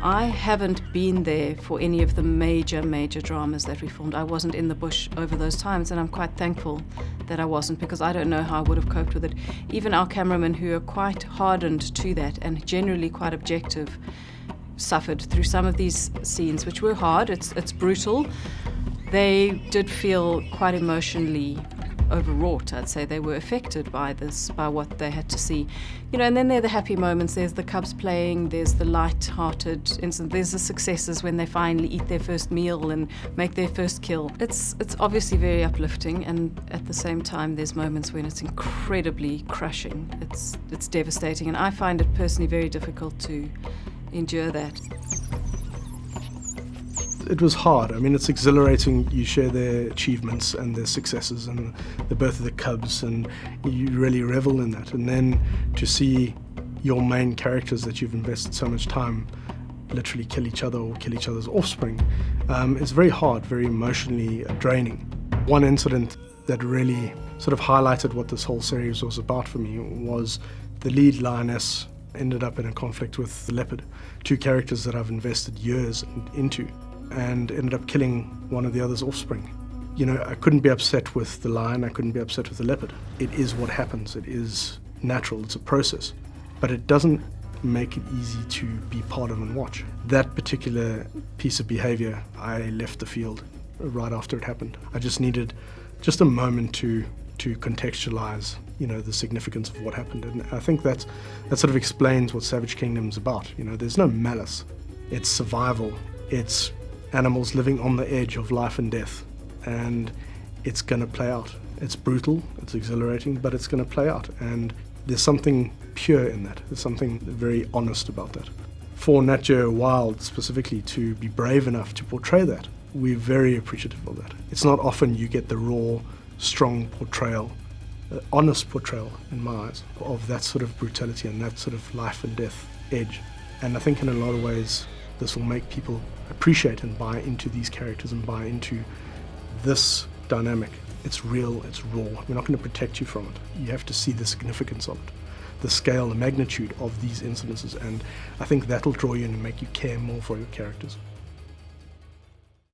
I haven't been there for any of the major dramas that we filmed. I wasn't in the bush over those times, and I'm quite thankful that I wasn't, because I don't know how I would have coped with it. Even our cameramen, who are quite hardened to that and generally quite objective, suffered through some of these scenes, which were hard. It's brutal. They did feel quite emotionally overwrought, I'd say. They were affected by this, by what they had to see. And then there are the happy moments. There's the cubs playing, there's the light-hearted incident, there's the successes when they finally eat their first meal and make their first kill. It's obviously very uplifting, and at the same time there's moments when it's incredibly crushing. It's devastating, and I find it personally very difficult to endure that. It was hard. I mean, it's exhilarating. You share their achievements and their successes and the birth of the cubs, and you really revel in that. And then to see your main characters that you've invested so much time literally kill each other or kill each other's offspring is very hard, very emotionally draining. One incident that really sort of highlighted what this whole series was about for me was the lead lioness ended up in a conflict with the leopard, two characters that I've invested years into, and ended up killing one of the other's offspring. I couldn't be upset with the lion, I couldn't be upset with the leopard. It is what happens, it is natural, it's a process. But it doesn't make it easy to be part of and watch. That particular piece of behavior, I left the field right after it happened. I just needed just a moment to contextualize, the significance of what happened. And I think that sort of explains what Savage Kingdom's about. There's no malice, it's survival, it's animals living on the edge of life and death, and it's going to play out. It's brutal, it's exhilarating, but it's going to play out, and there's something pure in that. There's something very honest about that. For Nat Geo Wild specifically to be brave enough to portray that, we're very appreciative of that. It's not often you get the raw, strong portrayal, honest portrayal in my eyes, of that sort of brutality and that sort of life and death edge. And I think in a lot of ways this will make people appreciate and buy into these characters and buy into this dynamic. It's real, it's raw. We're not going to protect you from it. You have to see the significance of it, the scale, the magnitude of these incidences, and I think that'll draw you in and make you care more for your characters.